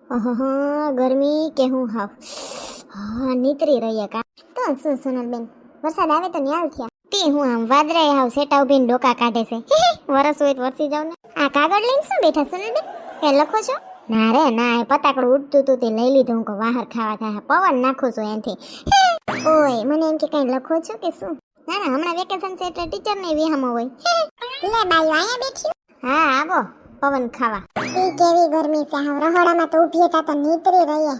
અહહ, ગરમી કે હું હાવ હા નીતરી રહી કા તો શું સોનલબેન વરસાદ આવે તો ન્યાલ થયા તે હું આમ વાદરાય હાવ સેટા ઉભીને ડોકા કાઢે છે વરસ હોય તો વરસી જાવ ને આ કાગળ લઈને શું બેઠા સોનલબેન કે લખો છો ના રે ના એ પતાકડું ઉડતું તું તે લઈ લીધું હું બહાર ખાવા થાય પવન નાખું છું એનથી ઓય મને એમ કે કઈ લખો છો કે શું ના ના હમણાં વેકેશન છે એટલે ટીચર ને વિહામો હોય લે બાઈ અહીંયા બેઠી હા આવો પવન ખાવા ઈ કેવી ગરમી છે હાવ રહોડામાં તો ઊભી હતા તો નીતરી રહીએ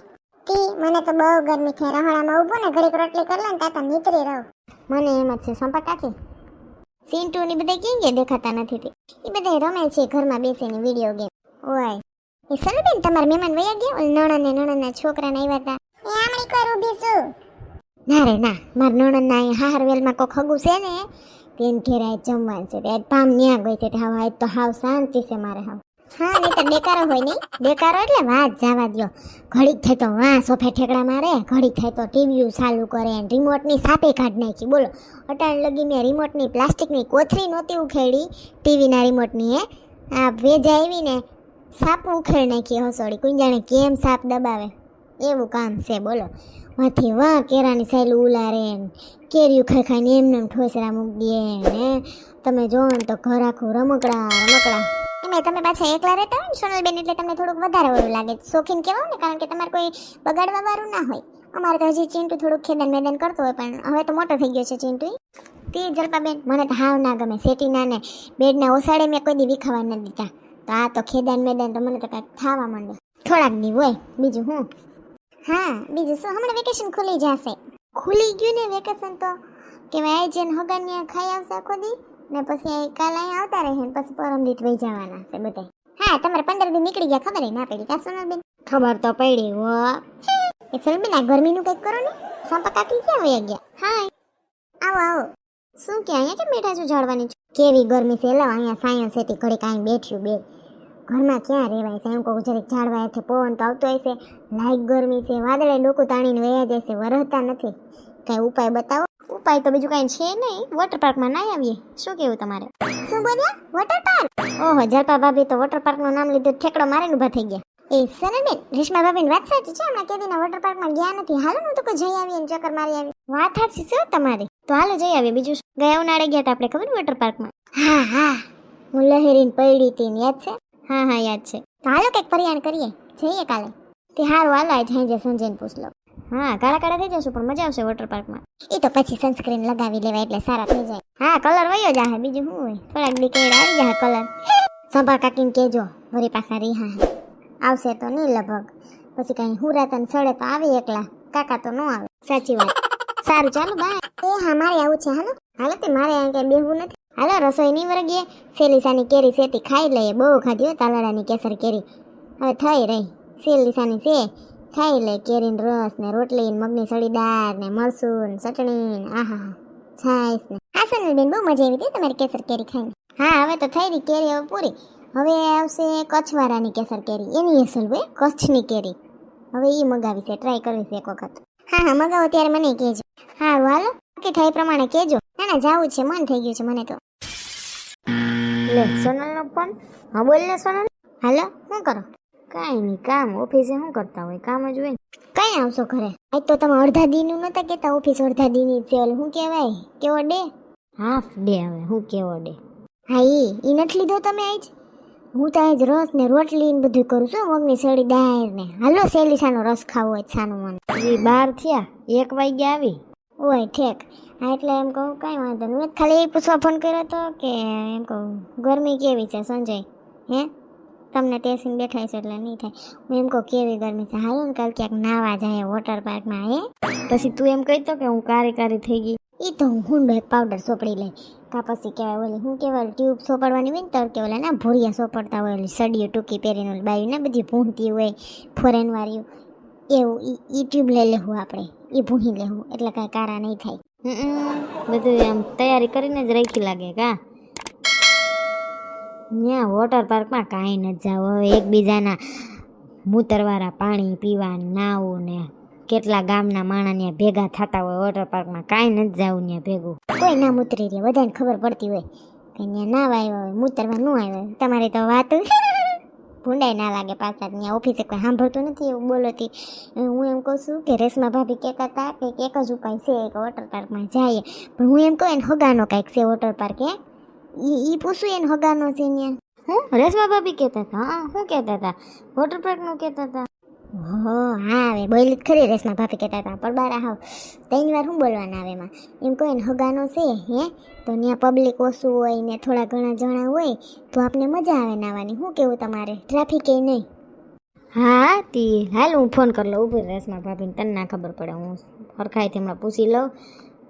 તી મને તો બહુ ગરમી છે રહોડામાં ઊભો ને ઘડીક રોટલી કરી લે ને તા તો નીતરી રહું મને એમ જ છે સંપા કાકી સિન્ટુ ની બધા કેમ કે દેખાતા નથી તે ઈ બધા રમે છે ઘરમાં બેસીને વિડિયો ગેમ ઓય એ સરબેન તમાર મહેમાન વયા ગયા ઓલ નણના છોકરાને આવ્યા હતા એ આમણી કર ઊભી છું ના રે ના માર નણના અહીં હાહરવેલમાં કોક હગું છે ને તેન ઘેરાય જમવાનું છે તે પામ ન્યા ગઈ છે તે હાવ આજ તો હાવ શાંતિ છે મારે હાવ હા નહીં તો બેકારો હોય નહીં બેકારો એટલે વાત જવા દ્યો ઘડીક થાય તો વાં સોફે ઠેકડા મારે ઘડીક થાય તો ટીવી ચાલુ કરે ને રિમોટની સાપે કાઢ નાખી બોલો અટાણ લગી મેં રિમોટની પ્લાસ્ટિકની કોથરી નહોતી ઉખેડી ટીવીના રિમોટની હે આ વેજા આવીને સાપ ઉખેડ નાખી હસોડી કોઈ જાણે કેમ સાપ દબાવે એવું કામ છે બોલો વાથી વાહ કેરાની સાયલું ઉલારે કેરીયું ખાઈ ખાઈને એમને ઠોસરા મૂકી દે ને તમે જોવો ને તો ઘર આખું રમકડા એમાં તમે પાછા એકલા રહેતા હોય ને સોનલબેન એટલે તમને થોડુંક વધારે ઓલું લાગે શોખીન કહેવાય ને કારણ કે તમારે કોઈ બગાડવા વાળું ના હોય અમારે તો હજી ચિંટુ થોડુંક ખેદાન મેદાન કરતો હોય પણ હવે તો મોટો થઈ ગયો છે ચિંટુ તે જલપાબેન મને તો હાવ ના ગમે સેટીના ને બેડના ઓસાડે મેં કોઈ દી વિખાવા ન દીધા તો આ તો ખેદાન મેદાન તો મને તો કાંઈક થાવા માંડે થોડાક દી હોય બીજું હું હા બીજું શું હમણાં વેકેશન ખુલી જશે ખુલી ગયું ને વેકેશન તો કે ભાઈ જેન હગાન્યા ખાઈ આવશે આખો દી ને પછી કાલ અહીંયા આવતા રહે ને પછી પરમ દીત વહી જવાના છે બધા હા તમારે 15 દી નીકળી ગયા ખબર ના પડી કા સોનલબેન ખબર તો પડી હો એ સોનલબેન આ ગરમીનું કંઈક કરો ને સંપા કાકી ક્યાં વયા ગયા હા આવો આવો શું કે અહીંયા કેમ બેઠા છો ઝાડવાની કેવી ગરમી છે લાવ અહીંયા સાયન્સ હતી ઘડી કાંઈ બેઠ્યું બે ઘરમાં ક્યાં રહેવાય છે એમ કહું જરીક ઝાડવા હેઠે પવન તો આવતો હશે લાઈક ગરમી છે વાદળે ડોકું તાણીને વયા જાય છે વરહતા નથી કાંઈ ઉપાય બતાવો ઉપાય તો બીજું કાંઈ છે નહીં વોટર પાર્કમાં ના આવીએ શું કેવું તમારે શું બોલ્યા વોટર પાર્ક ઓહો જલપા ભાભી તો વોટર પાર્કનું નામ લીધું ઠેકડો મારીને ઊભા થઈ ગયા એ સનલબેન રેશમા ભાભીની વાત સાચી છે હમણાં કેદીના વોટર પાર્કમાં ગયા નથી હાલો હું તો કોઈ જઈ આવીએ ને ચક્કર મારી આવી વાત સાચી છે તમારી તો હાલો જઈ આવીએ બીજું ગયા ઉનાળે ગયા હતા આપણે ખબર વોટર પાર્કમાં હા હા હું લહેરીને પડી હતી યાદ છે હા હા યાદ છે તો હાલો કંઈક પરિયાણ કરીએ જઈએ કાલે તે હારું હાલો આજ હાંજે સંજયને પૂછ લો હા કાળા કાળા થઈ જશું પણ મજા આવશે વોટર પાર્કમાં એ તો પછી સનસ્ક્રીન લગાવી લેવાય એટલે સારા થઈ જાય હા કલર વયો જાહે બીજું શું હોય થોડાક દી કેડ આવી જાય કલર સંભા કાકીને કહેજો વરી પાછા રીહા આવશે તો નહીં લગભગ પછી કઈ હુરાતન સડે તો આવે એકલા કાકા તો ન આવે સાચી વાત સારું ચાલો બાય એ હા મારે આવું છે હાલો હાલો તે મારે અહીં કઈ બેહવું નથી હાલો રસોઈ નહીં વરગીએ સેલીસાની કેરી સેતી ખાઈ લઈએ બહુ ખાધી તાલાડાની કેસર કેરી હવે થઈ રહી સેલીસાની છે ખાઈ લે કેરીનો રસ ને રોટલી ને મગની સળી દાળ ને મરસું ને ચટણી ને આહા છાશ ને હા સોનલબેન બહુ મજા આવી હતી તમારી કેસર કેરી ખાઈને હા હવે તો થઈ રહી કેરી હવે પૂરી હવે આવશે કચ્છવાળાની કેસર કેરી એની અસલ હોય કચ્છની કેરી હવે એ મગાવી છે ટ્રાય કરવી છે એક વખત હા હા મગાવો ત્યારે મને કહેજો હા હાલો કે થાય પ્રમાણે કહેજો ના ના જાવું છે મન થઈ ગયું છે મને તો લે સોનલનો ફોન હા બોલ ને સોનલ હાલો શું કરો કાંઈ નહીં કામ ઓફિસે શું કરતા હોય કામ જ હોય કઈ આવશો ઘરે આજ તો તમે અડધા દીનું નતા કહેતા ઓફિસ અડધા દીની છે ઓલું શું કહેવાય કેવો ડે હાફ ડે હવે શું કેવો ડે હા ઈ નથી લીધો તમે આજ હું તો આજ રસ ને રોટલી ને બધું કરું છું મગની સળી દાળ ને હાલો સેલીસાનો રસ ખાવો હોય સાનું મને હજી 12 થયા 1 વાગ્યા આવી ઓય ઠેક હા એટલે એમ કહું કાંઈ વાંધો નહીં ખાલી એ પૂછવા ફોન કર્યો હતો કે એમ કહું ગરમી કેવી છે સંજય હે તમને ટેન્શન બેઠા છે એટલે નહીં થાય હું એમ કહું કેવી ગરમી છે હાલો ને કાલ ક્યાંક નાવા જાય વોટર પાર્કમાં હે પછી તું એમ કહેતો કે હું કારી થઈ ગઈ એ તો હું હુંડો એક પાવડર સોપડી લઈ કા પછી કહેવાય ઓલી હું કહેવાય ટ્યુબ સોપડવાની હોય ને તર કે ઓલા ના ભૂરિયા સોપડતા હોય ઓલી સડીઓ ટૂંકી પહેરીને ઓલી બાયું ને બધી ભૂંતી હોય ફોરેન વાળીઓ એવું એ ટ્યુબ લઈ લેવું આપણે એ ભૂંહી લેવું એટલે કાંઈ કારા નહીં થાય બધું આમ તૈયારી કરીને જ રાખી લાગે કા ત્યાં વોટર પાર્કમાં કાંઈ ન જાવ હવે એકબીજાના મૂતરવાળા પાણી પીવા નાવું ને કેટલા ગામના માણા ત્યાં ભેગા થતા હોય વોટર પાર્કમાં કાંઈ નથી જાવું ત્યાં ભેગું કોઈ ના મૂતરી રહે બધાને ખબર પડતી હોય કે ત્યાં નાવા આવ્યા હોય મૂતરવા ન આવ્યા હોય તમારી તો વાત ભૂંડાઈ ના લાગે પાછા ત્યાં ઓફિસે કોઈ સાંભળતું નથી એવું બોલોતી. હું એમ કહું છું કે રેશમા ભાભી કહેતા હતા કે એક જ ઉપાય છે કે વોટર પાર્કમાં જઈએ, પણ હું એમ કહું એને હગાનો કાંઈક છે વોટર પાર્ક. ઈ પૂછું એને હગાનો છે ત્યાં. હું રેશમા ભાભી કહેતા હતા? હા, શું કહેતા હતા? વોટર પાર્કનું કહેતા હતા. હા હવે બોલી જ ખરી. રેશમા ભાભી કહેતા હતા પણ બારા હાવ 3 વાર શું બોલવાના આવે એમાં. એમ કહો એને હગાનો છે તો ત્યાં પબ્લિક ઓછું હોય ને થોડા ઘણા જણા હોય તો આપને મજા આવે નાવાની. શું કેવું તમારે? ટ્રાફિક એ નહીં. હા તી હાલ હું ફોન કરી લઉં ઉભી રેશમા ભાભીને, તને ના ખબર પડે. હું હરખાઈથી હમણાં પૂછી લઉં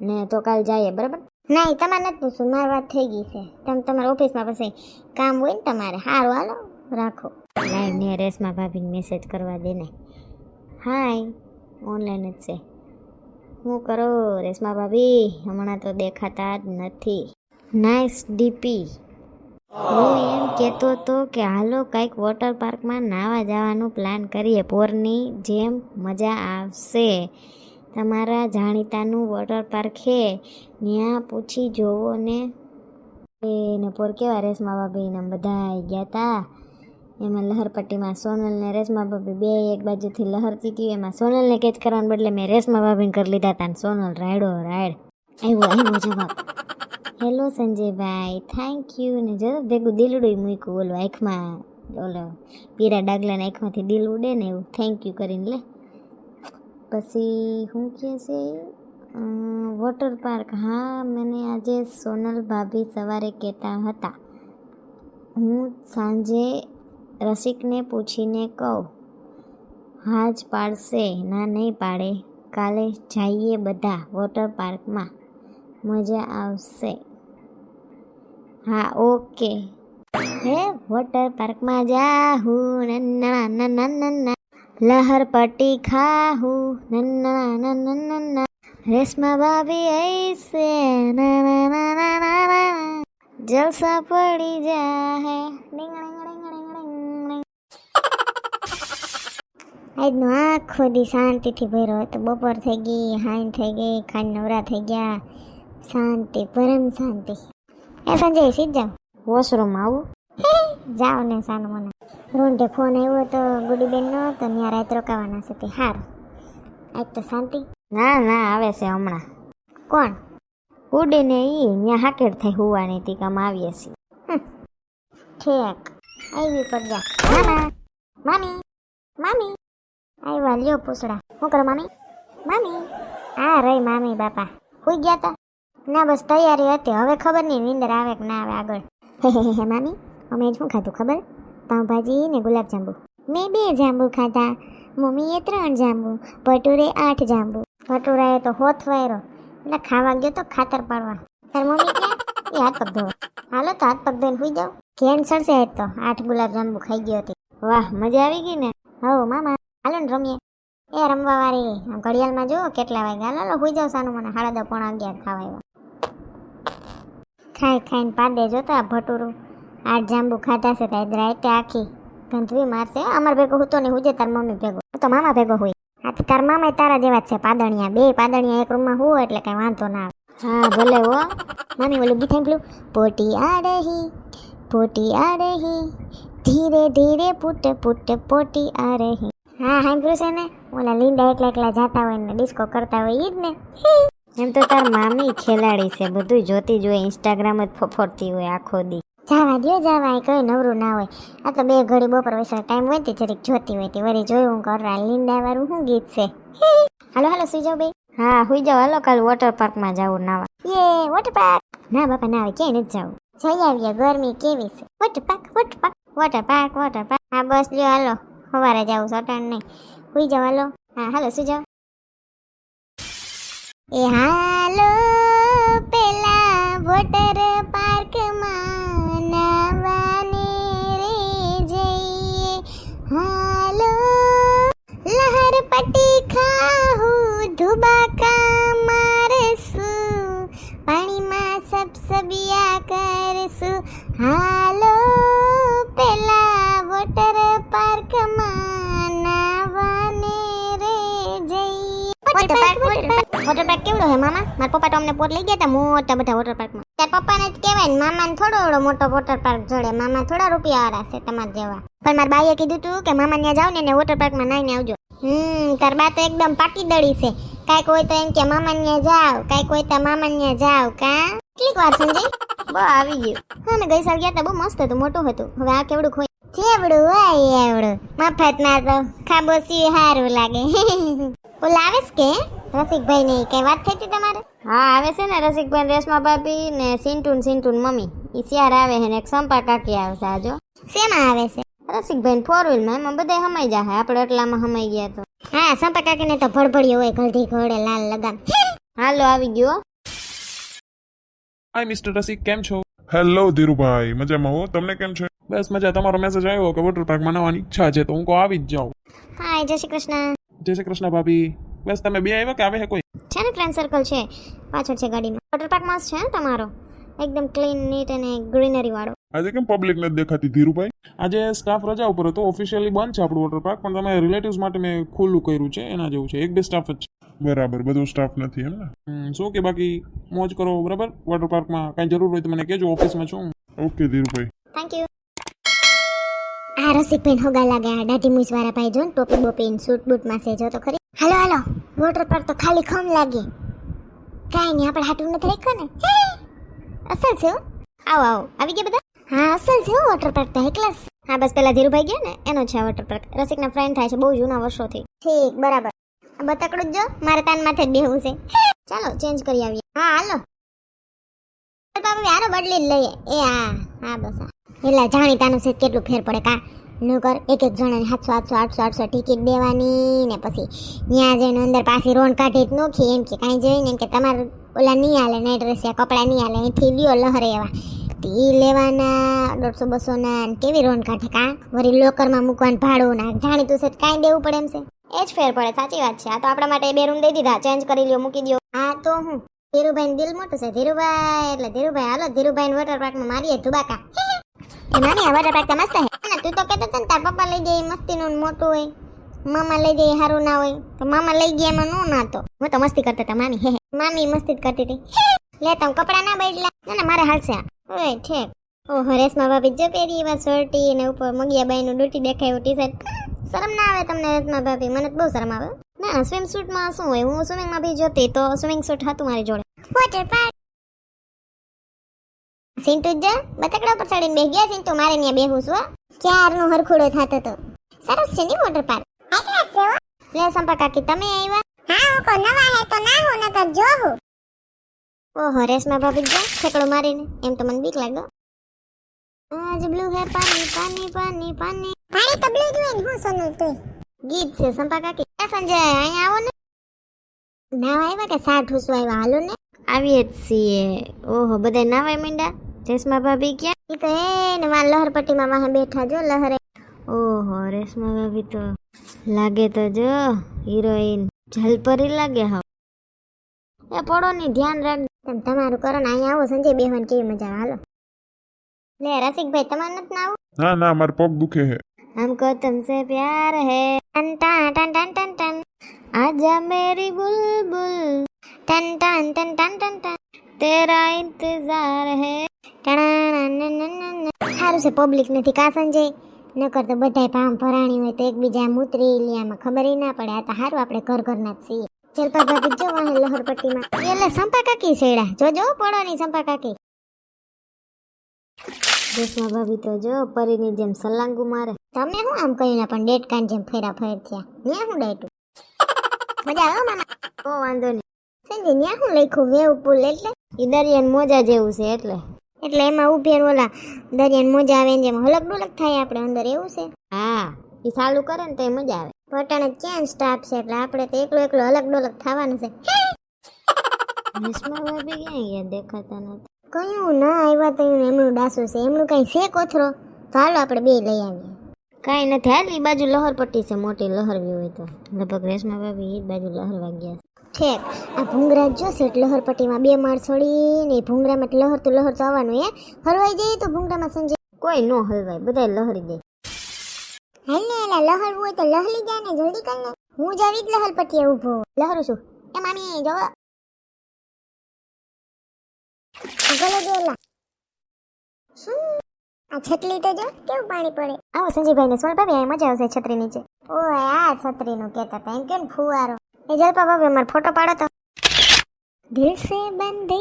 ને તો કાલ જઈએ, બરાબર? ના તમારે નથી પૂછવું, મારી વાત થઈ ગઈ છે. તમે તમારા ઓફિસમાં પછી કામ હોય ને તમારે. સારું હાલો રાખો. લાઈવ ને રેશમા ભાભીને મેસેજ કરવા દે ને. હાય, ઓનલાઈન જ છે. શું કરો રેશમા ભાભી? હમણાં તો દેખાતા જ નથી. Nice DP. હું એમ કહેતો હતો કે હાલો કંઈક વોટર પાર્કમાં નાવા જવાનું પ્લાન કરીએ. પોરની જેમ મજા આવશે. તમારા જાણીતાનું વોટર પાર્ક છે, ત્યાં પૂછી જોવો ને. એને પોર કેવા રેશમા ભાભીને બધા આવી ગયા હતા. એમાં લહરપટ્ટીમાં સોનલ ને રેશમા ભાભી બે એક બાજુથી લહરતી હતી. એમાં સોનલને કેચ કરવાને બદલે મેં રેશમા ભાભીને કરી લીધા હતા. સોનલ રાયડો રાયડ. આવ્યો જવાબ. Hello Sanjaybhai, thank you. ને જો ભેગું દિલડું મૂક્યું ઓલો આંખમાં, ઓલો પીરા ડાગલાને આંખમાંથી દિલ ઉડે ને એવું થેન્ક યુ કરીને લે. પછી શું કહે છે? Water park. હા મને આજે સોનલ ભાભી સવારે કહેતા હતા. હું સાંજે રસિકને પૂછીને કહું. હા જ પાડશે, ના નહીં પાડે. કાલે જઈએ બધા વોટર પાર્કમાં, મજા આવશે. હા ઓકે. હે વોટર પાર્કમાં જાહું નન્ના નન્ના નન્ના, લહરપટ્ટી ખાહું નન્ના નન્ના નન્ના, રેશમા ભાભી ऐसे ના ના ના ના ના ના, જલસા પડી જાહે. આજનો આખો દી શાંતિથી ભર્યો હતો. બપોર થઈ ગઈ, હાઈન થઈ ગઈ, ખાઈને નવરા થઈ ગયા. શાંતિ, પરમ શાંતિ. એ સંજય સીધ જાઓ. વોશરૂમમાં આવું? જાઓ ને સાનું મને. રોંઢે ફોન આવ્યો તો ગુડીબેનનો, તો ત્યાં રાત રોકાવાના છે તે. હારું, આજ તો શાંતિ. ના ના આવે છે હમણાં. કોણ? ગુડીને ઈ ત્યાં હાકેડ થઈ હોવાની હતી કામ આવીએ છીએ. ઠેક આવી પડ્યા. મામા, મામી, મામી આવ્યા. લ્યો પૂછડા. શું કરો મામી? મામી હા રહી મામી બાપા. સુઈ ગયા તા? ના બસ તૈયારી હતી. હવે ખબર નહીં નીંદર આવે કે ના આવે આગળ. હે મામી અમે શું ખાધું ખબર? પાઉંભાજી ને ગુલાબજાંબુ. મેં 2 જાંબુ ખાધા, મમ્મીએ 3 જાંબુ, ભટુરે 8 જાંબુ. ભટુરાએ તો હોથ વાયરો એટલે ખાવા ગયો તો ખાતર પાડવા. તાર મમ્મી ક્યાં? એ હાથ પગ ધોવા. હાલો તો હાથ પગ ધોઈને સુઈ જાઓ. કેન્સર છે આજ તો. 8 ગુલાબજાંબુ ખાઈ ગયો હતી. વાહ મજા આવી ગઈ ને? હો મામા હાલો ને રમીએ. એ રમવા વાળી આમ ઘડિયાળમાં જો કેટલા વાગ્યા. હાલો સુઈ જાઓ સાનું મને. 10:30 પોણા 11 ખાવા આવ્યા. ખાઈ ખાઈને પાદે જોતા ભટુરું 8 જાંબુ ખાધા છે. તો રાતે આખી ગંધવી મારશે. અમાર ભેગો હું તો નહીં હુજે તાર મમ્મી ભેગો. તો મામા ભેગો હોય. આથી તાર મામા તારા જેવા જ છે પાદણિયા. 2 પાદણિયા એક રૂમમાં હોય એટલે કઈ વાંધો ના આવે. હા ભલે હો. મામી ઓલું ગીત સાંભળ્યું? પોટી આ રહી ધીરે ધીરે પુટ પુટ પોટી આ રહી. હા સાંભળ્યું છે ને? ઓલા લીંડા એકલા જાતા હોય ને ડિસ્કો કરતા હોય ઈ જ ને. એમ તો તાર મામી ખેલાડી છે. બધું જોતી જ હોય. ઇન્સ્ટાગ્રામ જ ફોફરતી હોય આખો દી. જાવા દ્યો જાવા, કઈ નવરું ના હોય. આ તો 2 ઘડી બપોર વૈસા ટાઈમ હોય તે જરીક જોતી હોય તે વળી જોયું કરવા. લીંડા વાળું શું ગીત છે? હાલો હાલો સુઈ જાઓ બે. હા સુઈ જાઓ હાલો. કાલ વોટર પાર્કમાં જાવું નાવા. યે વોટર પાર્ક. ના બાપા ના આવે ક્યાંય નથી જાવું. જઈ આવીએ. ગરમી કેવી છે. Water park water park water park water park. હા બસ લ્યો હાલો. સવારે જાવું સટાણ નહીં. સુઈ જાઓ હાલો. હા હાલો સુઈ જાઓ. એ હાલો પેલા વોટર પાર્કમાં નાવાને રે જઈએ. હાલો લહરપટ્ટી ખાહું ધુબાકા મારશું, પાણીમાં સબસબિયા કરશું. હાલો પેલા વોટર પાર્કમાં નાવાને રે જઈએ. વોટર પાર્ક કેવડો હે મામા? મારા પપ્પા તો અમને પોત લઈ ગયા હતા મોટા બધા વોટર પાર્કમાં. તાર પપ્પાને જ કહેવાય ને, મામાને થોડો મોટો વોટર પાર્ક જોડે. મામા થોડા રૂપિયા વાળા છે તમારા જેવા. પણ મારા બાઈએ કીધું તું કે મામા ત્યાં જાવ ને વોટર પાર્કમાં નાઈને આવજો. તાર બા તો એકદમ પાટી દળી છે. કાંઈક હોય તો એમ કે મામા ત્યાં જાવ, કાંઈક હોય તો મામા ત્યાં જાવ. કા કેટલીક વાર સંજય બહુ આવી ગયું. હા, મેં ગઈ સાલ ગયા હતા, બહુ મસ્ત હતું, મોટું હતું. હવે આ કેવડું હોય, જેવડું હોય એવડું. મફતમાં તો ખાબોસી હારું લાગે. ઓલા આવેશ કે રસિકભાઈ ને કઈ વાત થઈ હતી તમારે? હા, આવે છે ને રસિકભાઈ, રેશમા ભાભી ને સિન્ટુન મમ્મી. ઈ શિયાર આવે છે ને એક સંપા કાકી આવશે. આજો શેમાં આવે છે? રસિકભાઈ 4 વ્હીલમાં. એમાં બધા હમાઈ જાય, આપણે એટલામાં હમાઈ ગયા તો. હા, સંપા કાકીને તો ભડભડિયો હોય, ઘરથી ઘોડે લાલ લગામ. હાલો આવી ગયો. હાય મિસ્ટર રસિક, કેમ છો? હેલો ધીરુભાઈ, મજામાં હો. તમને કેમ છે? બસ મજા. તમારો મેસેજ આવ્યો કે વોટર પાર્કમાં નવાની ઈચ્છા છે, તો હું કહું આવી જ જાઉં. હાય, જય શ્રી કૃષ્ણ. જય શ્રી કૃષ્ણ ભાભી. બસ તમે બે આવ્યા કે આવે છે કોઈ? છે ને ફ્રેન્ડ સર્કલ છે, પાછળ છે ગાડીમાં. વોટર પાર્ક મસ્ત છે ને તમારો, એકદમ ક્લીન નીટ અને ગ્રીનરી વાળો. આજે કેમ પબ્લિક નથી દેખાતી ધીરુભાઈ? આજે સ્ટાફ રજા ઉપર હતો, ઓફિશિયલી બંધ છે આપણું વોટર પાર્ક, પણ તમે રિલેટિવ્સ માટે મેં ખુલ્લું કર્યું છે, એના જેવું છે. 1-2 સ્ટાફ જ છે. બરાબર, બધો સ્ટાફ નથી એમ ને? શું કે બાકી મોજ કરો, બરાબર? વોટર પાર્કમાં કાંઈ જરૂર હોય તો મને કહેજો, ઓફિસમાં છું. ઓકે ધીરુભાઈ. Thank you. આ રસિકભાઈ હોગા લાગે, આ દાઢી મૂછ વાળા ભાઈ જો ને, ટોપી બોપી સૂટ બૂટ માં છે, જો તો ખરી. હાલો હાલો, વોટર પાર્ક તો ખાલી ખમ લાગે. કાઈ નહીં, આપણે હાટું નથી રાખ્યો ને. અસલ છે હો. આવો આવો, આવી ગયા બધા? હા, અસલ છે હો વોટર પાર્ક તો એકલા. હા, બસ પેલા ધીરુભાઈ ગયા ને એનો છે વોટર પાર્ક. રસિકના ફ્રેન્ડ થાય છે બહુ જૂના વર્ષોથી. ઠીક, બરાબર. બતકડું જ જો, મારે તાન માથે જ બેહવું છે. ચાલો ચેન્જ કરી આવીએ. હા હાલો, હારો બદલી જ લઈએ. એ હા બસ હા. એટલે જાણીતાનું છે કેટલું ફેર પડે કા ન કર. એક જણાને 700 ટિકિટ દેવાની ને પછી ત્યાં જઈને અંદર પાછી રોન કાઢી જ નોખી. એમ કે કાંઈ જોઈને એમ કે તમારે ઓલા નહીં હાલે, નાઇટ ડ્રેસ કપડાં નહીં હાલે, અહીંથી લ્યો લહરે એવા ઈ લેવાના 150-200 ના. કેવી રોન કાઢે કા, વળી લોકરમાં મૂકવાનું ભાડું ના. જાણીતું છે કાંઈ દેવું પડે એમ છે. એ જ ફેર પડે, સાચી વાત છે. આ તો આપણા માટે 2 રૂમ દઈ દીધા, ચેન્જ કરી લ્યો, મૂકી દો. હા તો હું ધીરુભાઈ દિલ મોટું છે. ધીરુભાઈ એટલે ધીરુભાઈ. હાલો ધીરુભાઈ વોટર પાર્કમાં મારીએ ધુબાકા. એ નાની આ વોટર પાર્ક તો મસ્ત છે. તું તો કહેતો હતો ને તાર પપ્પા લઈ જાય મસ્તીનું મોટું હોય, મામા લઈ જાય સારું ના હોય. તો મામા લઈ ગયા એમાં નો નાતો. હું તો મસ્તી કરતા હતા મામી. હે મામી મસ્તી જ કરતી હતી. લે તમ કપડા ના બદલા ના મારે હાલશે. ઓય ઠેક. ઓહો, રેશમા ભાભી જો પહેરી એવા શર્ટી ને ઉપર મગિયાબાઈ નું ડૂટી દેખાયું ટી-શર્ટ. શરમ ના આવે તમને રેશમા ભાભી? મને તો બહુ શરમ આવે. ના, સ્વિમ સૂટમાં શું હોય? હું સ્વિમિંગમાં બી જોતી તો સ્વિમિંગ સૂટ હતું મારી જોડે. વોટર પાર્ક સિન્ટુ જ બતકડા પર ચડીને બેસી ગયા. સિન્ટુ મારે ત્યાં બેહું છું. ક્યારનો હરખુડો થતો તો. સરસ છે ને વોટર પાર્ક. લે સંપા કાકી તમે આવ્યા? હા, હું કો નવા હે તો ના હું નકર જો હું. ઓહો, રેશમા ભાભી જો ઠેકડો મારીને. એમ તો મને બીક લાગે. આજ બ્લુ હે પાણી પાણી પાણી પાણી. પાણી તો બ્લુ જ હોય ને, હું સોનલ તું. ગીત છે સંપા કાકી. સંજય અહીંયા આવો ને. નાવા આવ્યા કે સાઠ હુસવા આવ્યા? હાલો ને. આવીએ જ છીએ. ઓહો, બધા નાવાય મીંડા. રેશમા ભાભી ક્યાં? ઈ તો એ ને વા લહરપટ્ટીમાં વાહે બેઠા જો લહરે. ઓહો, રેશમા ભાભી તો લાગે તો જો હિરોઈન જલપરી લાગે. હા એ પડો ની ધ્યાન રાખ. તમે તમારું કરો ને. અહીંયા આવો સંજય બેહવાની કેવી મજા આવે. હાલો લે રસિકભાઈ તમારે નથી ના આવું? ના ના, મારો પગ દુખે છે. हमको तुमसे प्यार है टन टन टन टन टन टन आजा मेरी बुलबुल टन टन टन टन टन टन तेरा इंतजार है. સારું છે પબ્લિક નથી કા સંજય? નકર તો બધાય પામ ભરાણી હોય તો એકબીજા મૂતરી લીયામાં ખબર ના પડે. આ તો સારું આપણે ઘર ઘરના જ છીએ. ચલપા ભાભી જો વાહે લહરપટ્ટીમાં. એટલે સંપા કાકી સેડા જોજો પડો ની સંપા કાકી. રેશમા ભાભી તો જો પરીની જેમ સલાંગુ મારે. તમે હું આમ કહીને પણ ડેટકાન જેમ ફેરા ફેર થયા. ન્યા હું ડાયટું મજા આવે મામા. ઓ વાંધો નહીં સંજય. ન્યા હું લખ્યું વેવ પુલ એટલે ઈ દરિયાન મોજા જેવું છે. એટલે એમાં ઉભી ઓલા દરિયાન મોજા આવે જેમ હલક ડોલક થાય આપણે અંદર એવું છે. હા, ઈ ચાલુ કરે ને તો એ મજા આવે. પટાણે ક્યાં સ્ટાફ છે એટલે આપણે તો એકલો હલક ડોલક થવાનું છે. રેશમા ભાભી ક્યાં ગયા? દેખાતા નથી. કયું ના આવ્યા તો એમનું ડાસું છે. એમનું કઈ છે કોથરો? તો હાલો આપણે બે લઈ આવીએ. કાંઈ નથી. હાલ ઈ બાજુ લહરપટ્ટી છે મોટી, લહરવી હોય તો. લગભગ રેશમા ભાભી ઈ બાજુ લહરવા ગયા. ઠેક આ ભૂંગરા જો છે લહરપટ્ટીમાં 2 માળ છોડી ને ભૂંગરામાં લહરતું આવવાનું. હે હલવાઈ જાય તો ભૂંગરામાં સંજય કોઈ નો હલવાય, બધા લહરી દે. હાલ ને એલા લહરવું હોય તો લહલી જાય ને, જલ્દી કર ને. હું જાવી જ લહરપટ્ટીએ ઊભો લહરું છું. એ મામી જો ગલે દેલા શું આ છતલી તો જો કેવું પાણી પડે. આવો સંજીભાઈ ને સોનલ ભાભી અહીં મજા આવશે છત્રી નીચે. ઓ આ છત્રીનું કહેતા હતા એમ કે ને ફુવારો. એ જલપા ભાભી અમારો ફોટો પાડો તો. દિલ સે બંધે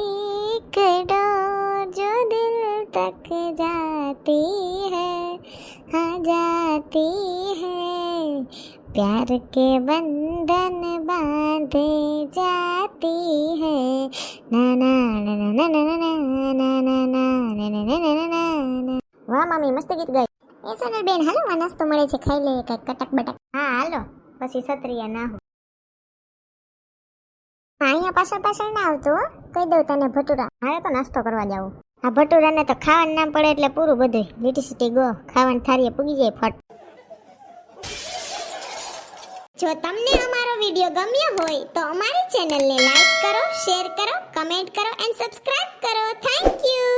એક ડોર જો દિલ તક જાતી है हाँ जाती है प्यार के बंधन बांधे जाती है ना ना ना ना ना ना ना ना ना ना ना. વાહ મામી મસ્ત ગીત ગાય. એ સોનલ બેન હાલો આ નાસ્તો મળે છે ખાઈ લે કઈક કટક બટક. હા હાલો પછી સત્રિયા ના હો. અહીંયા પાછળ પાછળ ના આવતો હો. કહી દઉં તને ભટુરા. મારે તો નાસ્તો કરવા જાવું. આ ભટુરાને તો ખાવાનું ના પડે એટલે પૂરું બધું લીટી સીટી ગો ખાવાની થાળીએ પૂગી જાય ફટ. જો તમને અમારો વિડિયો ગમ્યો હોય તો અમારી ચેનલને લાઈક કરો, શેર કરો, કમેન્ટ કરો એન્ડ સબસ્ક્રાઇબ કરો. Thank you.